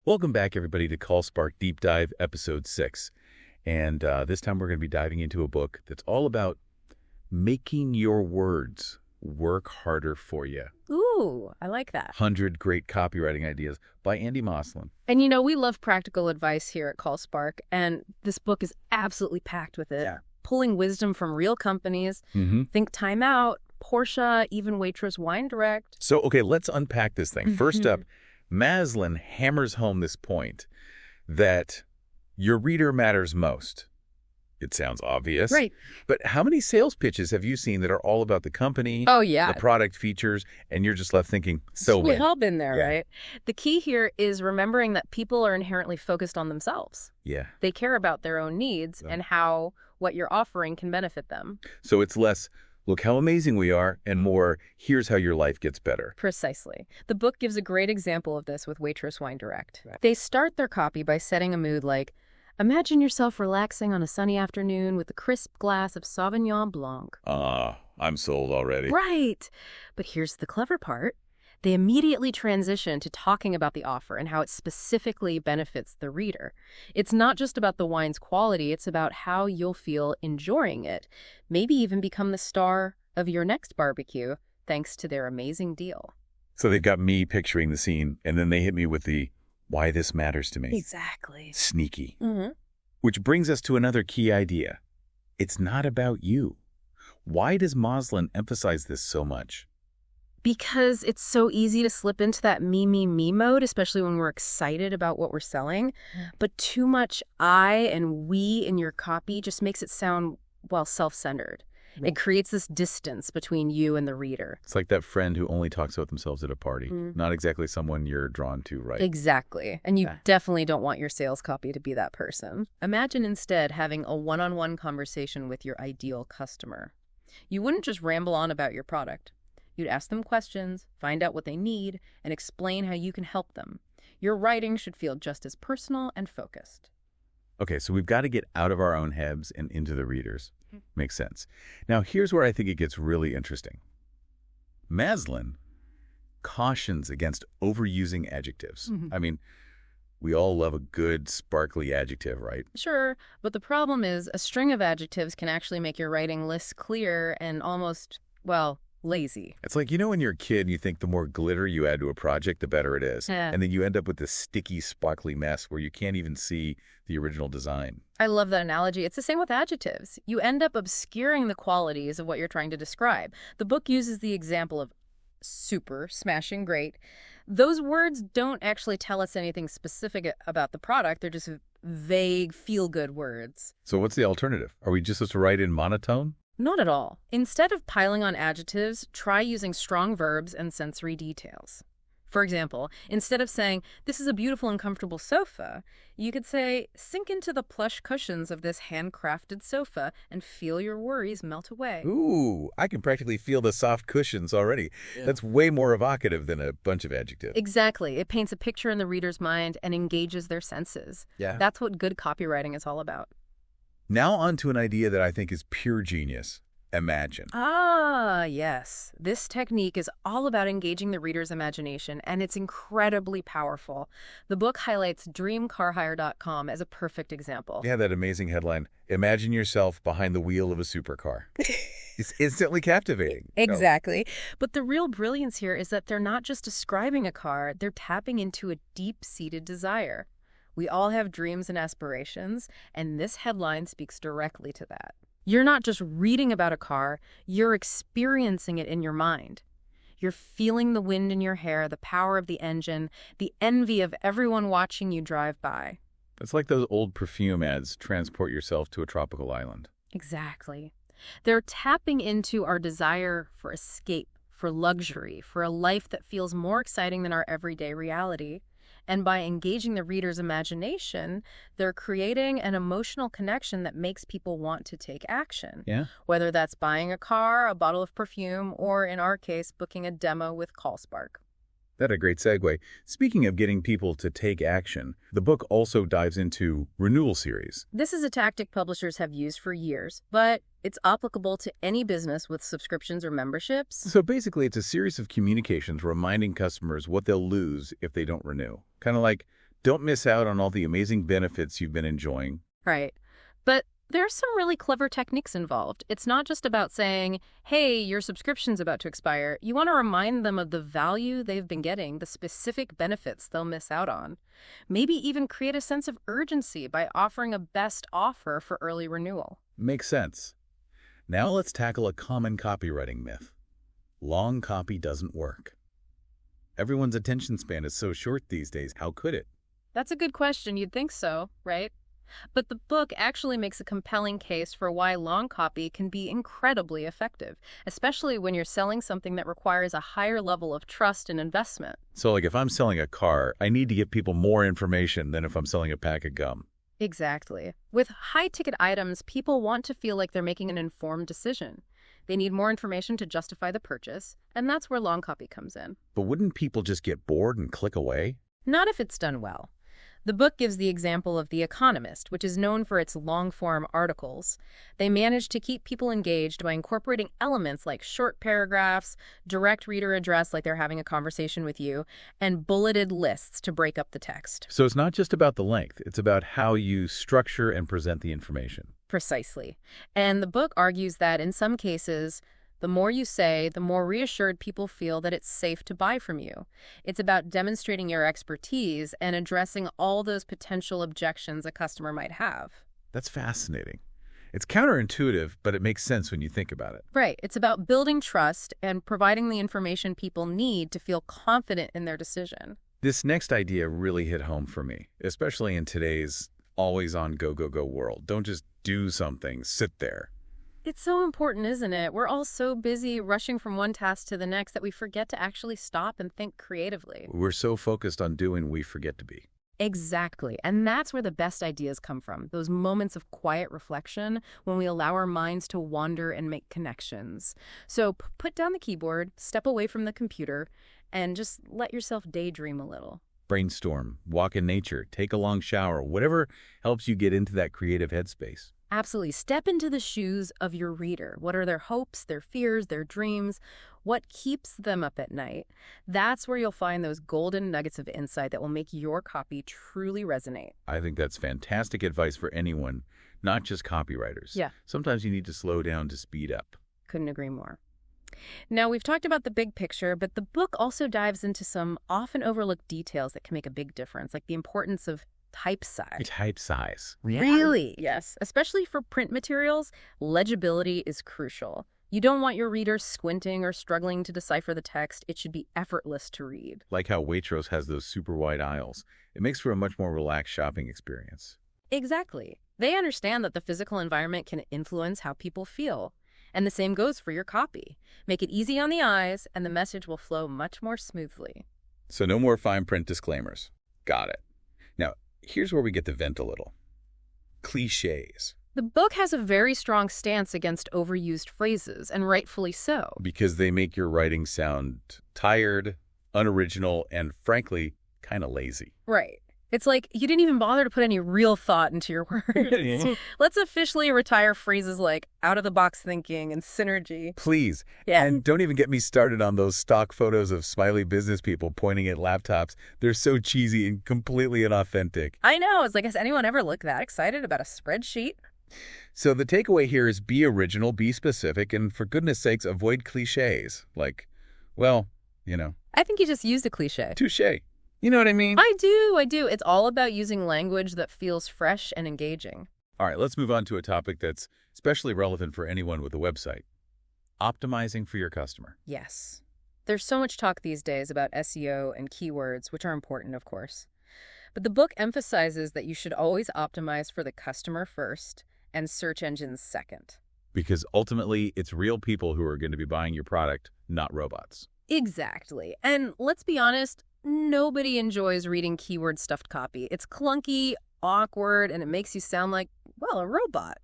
Welcome back, everybody, to CallSpark Deep Dive, Episode 6. And this time we're going to be diving into a book that's all about making your words work harder for you. Ooh, I like that. 100 Great Copywriting Ideas by Andy Moslin. And we love practical advice here at CallSpark, and this book is absolutely packed with it. Yeah. Pulling wisdom from real companies. Think Time Out, Porsche, even Waitrose Wine Direct. So, okay, let's unpack this thing. First up, Moslin hammers home this point that your reader matters most. It sounds obvious. Right. But how many sales pitches have you seen that are all about the company, Oh, yeah. the product features, and you're just left thinking, so We've when? all been there, Yeah. right? The key here is remembering that people are inherently focused on themselves. Yeah. They care about their own needs and how what you're offering can benefit them. So it's less, look how amazing we are, and more, here's how your life gets better. Precisely. The book gives a great example of this with Waitrose Wine Direct. They start their copy by setting a mood like, imagine yourself relaxing on a sunny afternoon with a crisp glass of Sauvignon Blanc. I'm sold already. Right. But here's the clever part. They immediately transition to talking about the offer and how it specifically benefits the reader. It's not just about the wine's quality, it's about how you'll feel enjoying it. Maybe even become the star of your next barbecue thanks to their amazing deal. So they've got me picturing the scene, and then they hit me with the why this matters to me. Exactly. Sneaky. Which brings us to another key idea. It's not about you. Why does Moslin emphasize this so much? Because it's so easy to slip into that me mode, especially when we're excited about what we're selling. But too much I and we in your copy just makes it sound, self-centered. It creates this distance between you and the reader. It's like that friend who only talks about themselves at a party. Not exactly someone you're drawn to, right? Exactly. And you definitely don't want your sales copy to be that person. Imagine instead having a one-on-one conversation with your ideal customer. You wouldn't just ramble on about your product. You'd ask them questions, find out what they need, and explain how you can help them. Your writing should feel just as personal and focused. Okay, so we've got to get out of our own heads and into the readers. Makes sense. Now, here's where I think it gets really interesting. Moslin cautions against overusing adjectives. I mean, we all love a good, sparkly adjective, right? Sure, but the problem is a string of adjectives can actually make your writing less clear and almost, lazy. It's like, when you're a kid, you think the more glitter you add to a project, the better it is. Yeah. And then you end up with this sticky, sparkly mess where you can't even see the original design. I love that analogy. It's the same with adjectives. You end up obscuring the qualities of what you're trying to describe. The book uses the example of super, smashing, great. Those words don't actually tell us anything specific about the product. They're just vague, feel-good words. So what's the alternative? Are we just supposed to write in monotone? Not at all. Instead of piling on adjectives, try using strong verbs and sensory details. For example, instead of saying, this is a beautiful and comfortable sofa, you could say, sink into the plush cushions of this handcrafted sofa and feel your worries melt away. Ooh, I can practically feel the soft cushions already. Yeah. That's way more evocative than a bunch of adjectives. Exactly. It paints a picture in the reader's mind and engages their senses. Yeah. That's what good copywriting is all about. Now on to an idea that I think is pure genius. Imagine. Ah, yes. This technique is all about engaging the reader's imagination, and it's incredibly powerful. The book highlights dreamcarhire.com as a perfect example. Yeah, that amazing headline. Imagine yourself behind the wheel of a supercar. It's instantly captivating. Exactly. But the real brilliance here is that they're not just describing a car, they're tapping into a deep-seated desire. We all have dreams and aspirations, and this headline speaks directly to that. You're not just reading about a car, you're experiencing it in your mind. You're feeling the wind in your hair, the power of the engine, the envy of everyone watching you drive by. It's like those old perfume ads, transport yourself to a tropical island. Exactly. They're tapping into our desire for escape, for luxury, for a life that feels more exciting than our everyday reality. And by engaging the reader's imagination, they're creating an emotional connection that makes people want to take action. Yeah. Whether that's buying a car, a bottle of perfume, or in our case, booking a demo with CallSpark. That's a great segue. Speaking of getting people to take action, the book also dives into renewal series. This is a tactic publishers have used for years, but it's applicable to any business with subscriptions or memberships. So basically, it's a series of communications reminding customers what they'll lose if they don't renew. Kind of like, don't miss out on all the amazing benefits you've been enjoying. Right. But there are some really clever techniques involved. It's not just about saying, hey, your subscription's about to expire. You want to remind them of the value they've been getting, the specific benefits they'll miss out on. Maybe even create a sense of urgency by offering a best offer for early renewal. Makes sense. Now let's tackle a common copywriting myth. Long copy doesn't work. Everyone's attention span is so short these days. How could it? That's a good question. You'd think so, right? But the book actually makes a compelling case for why long copy can be incredibly effective, especially when you're selling something that requires a higher level of trust and investment. So like if I'm selling a car, I need to give people more information than if I'm selling a pack of gum. Exactly. With high-ticket items, people want to feel like they're making an informed decision. They need more information to justify the purchase, and that's where long copy comes in. But wouldn't people just get bored and click away? Not if it's done well. The book gives the example of The Economist, which is known for its long-form articles. They managed to keep people engaged by incorporating elements like short paragraphs, direct reader address like they're having a conversation with you, and bulleted lists to break up the text. So it's not just about the length, it's about how you structure and present the information. Precisely. And the book argues that in some cases, the more you say, the more reassured people feel that it's safe to buy from you. It's about demonstrating your expertise and addressing all those potential objections a customer might have. That's fascinating. It's counterintuitive, but it makes sense when you think about it. Right. It's about building trust and providing the information people need to feel confident in their decision. This next idea really hit home for me, especially in today's always-on go-go-go world. Don't just do something, sit there. It's so important, isn't it? We're all so busy rushing from one task to the next that we forget to actually stop and think creatively. We're so focused on doing, we forget to be. Exactly. And that's where the best ideas come from, those moments of quiet reflection when we allow our minds to wander and make connections. So put down the keyboard, step away from the computer, and just let yourself daydream a little. Brainstorm, walk in nature, take a long shower, whatever helps you get into that creative headspace. Absolutely. Step into the shoes of your reader. What are their hopes, their fears, their dreams? What keeps them up at night? That's where you'll find those golden nuggets of insight that will make your copy truly resonate. I think that's fantastic advice for anyone, not just copywriters. Yeah. Sometimes you need to slow down to speed up. Couldn't agree more. Now, we've talked about the big picture, but the book also dives into some often overlooked details that can make a big difference, like the importance of type size. Type size. Really? Yes. Especially for print materials, legibility is crucial. You don't want your readers squinting or struggling to decipher the text. It should be effortless to read. Like how Waitrose has those super wide aisles. It makes for a much more relaxed shopping experience. Exactly. They understand that the physical environment can influence how people feel. And the same goes for your copy. Make it easy on the eyes, and the message will flow much more smoothly. So no more fine print disclaimers. Got it. Now, here's where we get to vent a little. Cliches. The book has a very strong stance against overused phrases, and rightfully so. Because they make your writing sound tired, unoriginal, and frankly, kind of lazy. Right. It's like you didn't even bother to put any real thought into your words. Let's officially retire phrases like out-of-the-box thinking and synergy. Please. Yeah. And don't even get me started on those stock photos of smiley business people pointing at laptops. They're so cheesy and completely inauthentic. I know. It's like, has anyone ever looked that excited about a spreadsheet? So the takeaway here is be original, be specific, and for goodness sakes, avoid cliches. Like, well, you know. I think you just used a cliche. Touché. You know what I mean? I do. It's all about using language that feels fresh and engaging. All right, let's move on to a topic that's especially relevant for anyone with a website. Optimizing for your customer. Yes. There's so much talk these days about SEO and keywords, which are important, of course. But the book emphasizes that you should always optimize for the customer first and search engines second. Because ultimately, it's real people who are going to be buying your product, not robots. Exactly. And let's be honest, nobody enjoys reading keyword-stuffed copy. It's clunky, awkward, and it makes you sound like, well, a robot.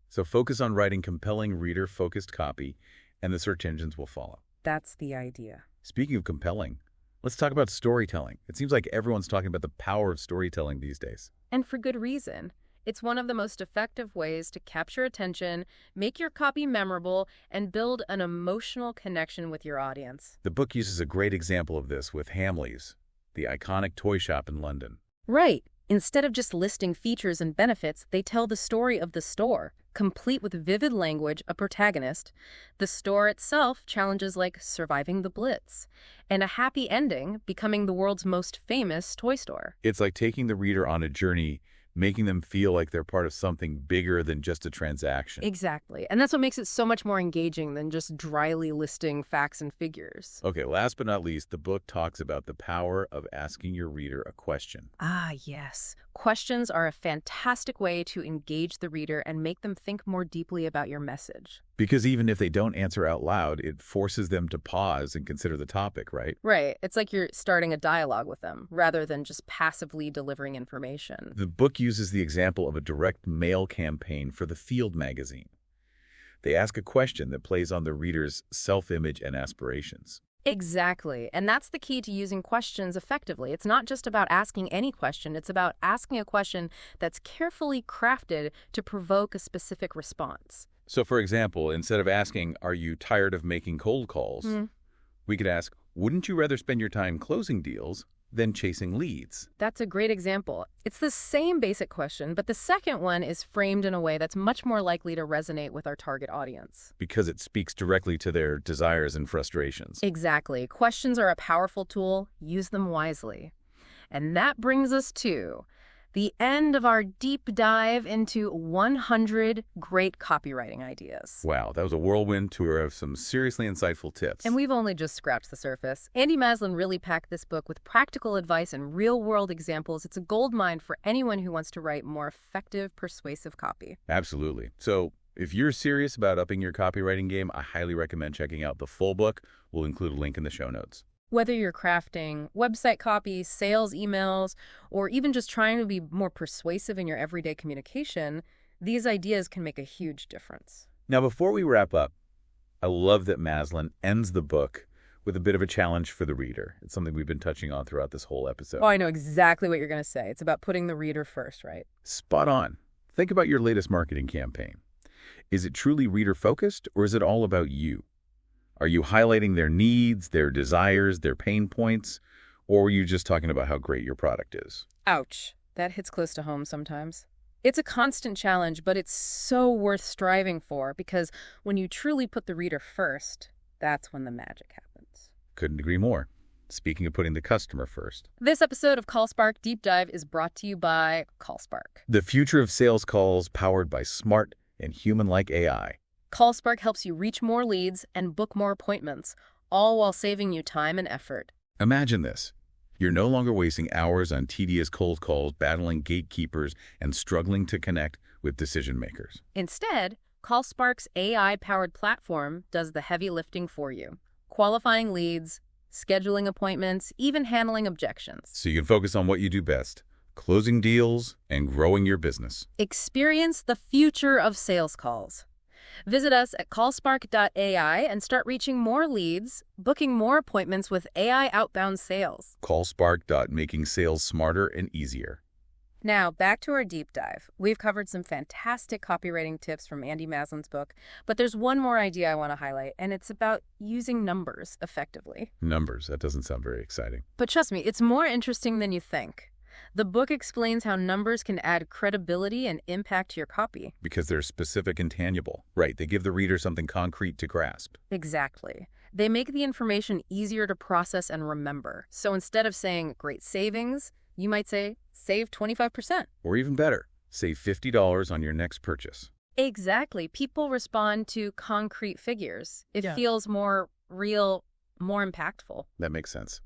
So focus on writing compelling reader-focused copy, and the search engines will follow. That's the idea. Speaking of compelling, Let's talk about storytelling. It seems like everyone's talking about the power of storytelling these days. And for good reason. It's one of the most effective ways to capture attention, make your copy memorable, and build an emotional connection with your audience. The book uses a great example of this with Hamleys, the iconic toy shop in London. Right. Instead of just listing features and benefits, they tell the story of the store, complete with vivid language, a protagonist. The store itself challenges like surviving the Blitz, and a happy ending, becoming the world's most famous toy store. It's like taking the reader on a journey, making them feel like they're part of something bigger than just a transaction. Exactly. And that's what makes it so much more engaging than just dryly listing facts and figures. Okay, last but not least, the book talks about the power of asking your reader a question. Ah, yes. Questions are a fantastic way to engage the reader and make them think more deeply about your message. Because even if they don't answer out loud, it forces them to pause and consider the topic, right? Right. It's like you're starting a dialogue with them rather than just passively delivering information. The book uses the example of a direct mail campaign for the Field magazine. They ask a question that plays on the reader's self-image and aspirations. Exactly. And that's the key to using questions effectively. It's not just about asking any question. It's about asking a question that's carefully crafted to provoke a specific response. So, for example, instead of asking, "Are you tired of making cold calls?" we could ask, "Wouldn't you rather spend your time closing deals than chasing leads?" That's a great example. It's the same basic question, but the second one is framed in a way that's much more likely to resonate with our target audience. Because it speaks directly to their desires and frustrations. Exactly. Questions are a powerful tool. Use them wisely. And that brings us to the end of our deep dive into 100 great copywriting ideas. Wow, that was a whirlwind tour of some seriously insightful tips. And we've only just scratched the surface. Andy Maslin really packed this book with practical advice and real-world examples. It's a goldmine for anyone who wants to write more effective, persuasive copy. Absolutely. So if you're serious about upping your copywriting game, I highly recommend checking out the full book. We'll include a link in the show notes. Whether you're crafting website copy, sales emails, or even just trying to be more persuasive in your everyday communication, these ideas can make a huge difference. Now, before we wrap up, I love that Maslin ends the book with a bit of a challenge for the reader. It's something we've been touching on throughout this whole episode. Oh, I know exactly what you're going to say. It's about putting the reader first, right? Spot on. Think about your latest marketing campaign. Is it truly reader-focused, or is it all about you? Are you highlighting their needs, their desires, their pain points, or are you just talking about how great your product is? Ouch. That hits close to home sometimes. It's a constant challenge, but it's so worth striving for because when you truly put the reader first, that's when the magic happens. Couldn't agree more. Speaking of putting the customer first. This episode of CallSpark Deep Dive is brought to you by CallSpark. The future of sales calls powered by smart and human-like AI. CallSpark helps you reach more leads and book more appointments, all while saving you time and effort. Imagine this. You're no longer wasting hours on tedious cold calls, battling gatekeepers, and struggling to connect with decision makers. Instead, CallSpark's AI-powered platform does the heavy lifting for you, qualifying leads, scheduling appointments, even handling objections. So you can focus on what you do best, closing deals and growing your business. Experience the future of sales calls. Visit us at callspark.ai and start reaching more leads, booking more appointments with AI outbound sales. CallSpark.making sales smarter and easier. Now, back to our deep dive. We've covered some fantastic copywriting tips from Andy Maslin's book, but there's one more idea I want to highlight, and it's about using numbers effectively. Numbers, that doesn't sound very exciting. But trust me, it's more interesting than you think. The book explains how numbers can add credibility and impact to your copy. Because they're specific and tangible. Right, they give the reader something concrete to grasp. Exactly. They make the information easier to process and remember. So instead of saying great savings, you might say save 25%. Or even better, save $50 on your next purchase. Exactly. People respond to concrete figures. It feels more real, more impactful. That makes sense.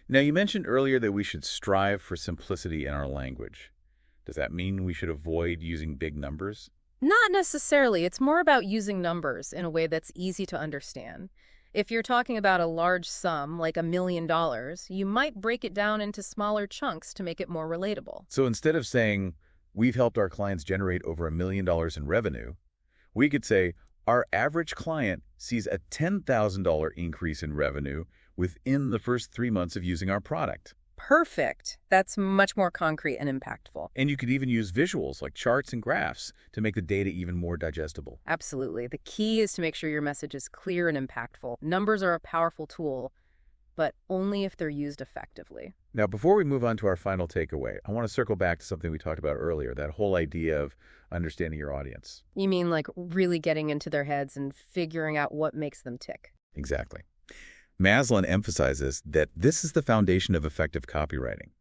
Now, you mentioned earlier that we should strive for simplicity in our language. Does that mean we should avoid using big numbers? Not necessarily. It's more about using numbers in a way that's easy to understand. If you're talking about a large sum, like $1 million, you might break it down into smaller chunks to make it more relatable. So instead of saying, we've helped our clients generate over $1 million in revenue, we could say, our average client sees a $10,000 increase in revenue within the first 3 months of using our product. Perfect. That's much more concrete and impactful. And you could even use visuals like charts and graphs to make the data even more digestible. Absolutely. The key is to make sure your message is clear and impactful. Numbers are a powerful tool, but only if they're used effectively. Now, before we move on to our final takeaway, I want to circle back to something we talked about earlier, that whole idea of understanding your audience. You mean like really getting into their heads and figuring out what makes them tick? Exactly. Maslin emphasizes that this is the foundation of effective copywriting.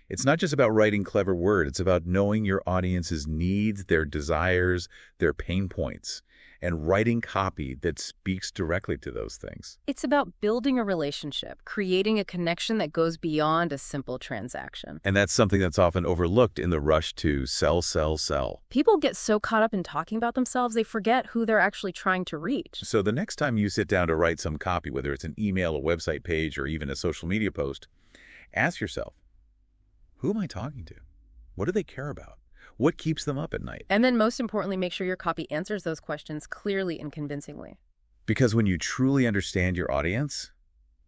It's not just about writing clever words, it's about knowing your audience's needs, their desires, their pain points, and writing copy that speaks directly to those things. It's about building a relationship, creating a connection that goes beyond a simple transaction. And that's something that's often overlooked in the rush to sell, sell, sell. People get so caught up in talking about themselves, they forget who they're actually trying to reach. So the next time you sit down to write some copy, whether it's an email, a website page, or even a social media post, ask yourself, who am I talking to? What do they care about? What keeps them up at night? And then most importantly, make sure your copy answers those questions clearly and convincingly. Because when you truly understand your audience,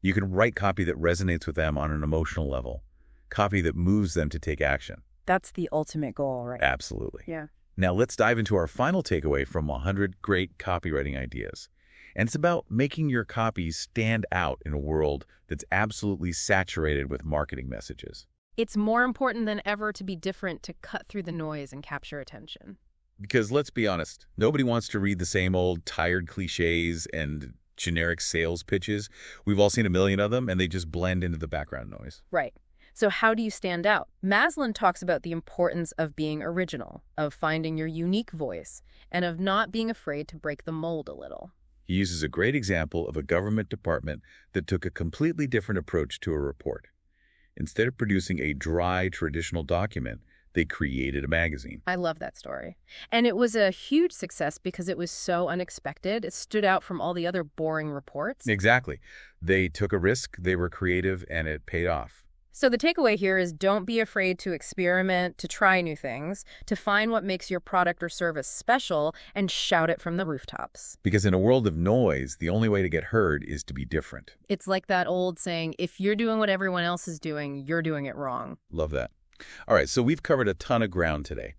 you can write copy that resonates with them on an emotional level, copy that moves them to take action. That's the ultimate goal, right? Absolutely. Yeah. Now let's dive into our final takeaway from 100 great copywriting ideas. And it's about making your copy stand out in a world that's absolutely saturated with marketing messages. It's more important than ever to be different, to cut through the noise and capture attention. Because let's be honest, nobody wants to read the same old tired cliches and generic sales pitches. We've all seen a million of them, and they just blend into the background noise. Right. So how do you stand out? Maslin talks about the importance of being original, of finding your unique voice, and of not being afraid to break the mold a little. He uses a great example of a government department that took a completely different approach to a report. Instead of producing a dry, traditional document, they created a magazine. I love that story. And it was a huge success because it was so unexpected. It stood out from all the other boring reports. Exactly. They took a risk, they were creative, and it paid off. So the takeaway here is don't be afraid to experiment, to try new things, to find what makes your product or service special, and shout it from the rooftops. Because in a world of noise, the only way to get heard is to be different. It's like that old saying, if you're doing what everyone else is doing, you're doing it wrong. Love that. All right, so we've covered a ton of ground today.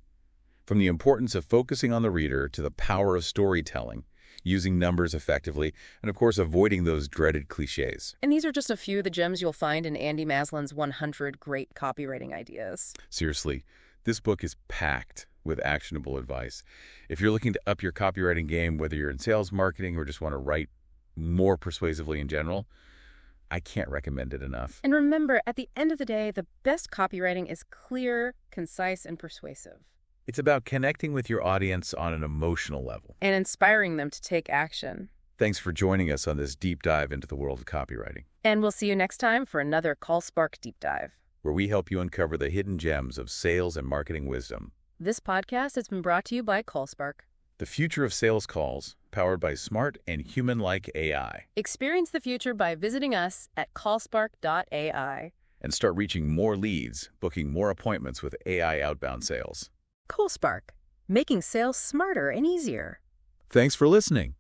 From the importance of focusing on the reader to the power of storytelling, using numbers effectively, and of course avoiding those dreaded cliches. And these are just a few of the gems you'll find in Andy Maslin's 100 Great Copywriting Ideas. Seriously, this book is packed with actionable advice. If you're looking to up your copywriting game, whether you're in sales, marketing, or just want to write more persuasively in general, I can't recommend it enough. And remember, at the end of the day, the best copywriting is clear, concise, and persuasive. It's about connecting with your audience on an emotional level. And inspiring them to take action. Thanks for joining us on this deep dive into the world of copywriting. And we'll see you next time for another CallSpark Deep Dive, where we help you uncover the hidden gems of sales and marketing wisdom. This podcast has been brought to you by CallSpark. The future of sales calls, powered by smart and human-like AI. Experience the future by visiting us at callspark.ai. And start reaching more leads, booking more appointments with AI outbound sales. CallSpark, making sales smarter and easier. Thanks for listening.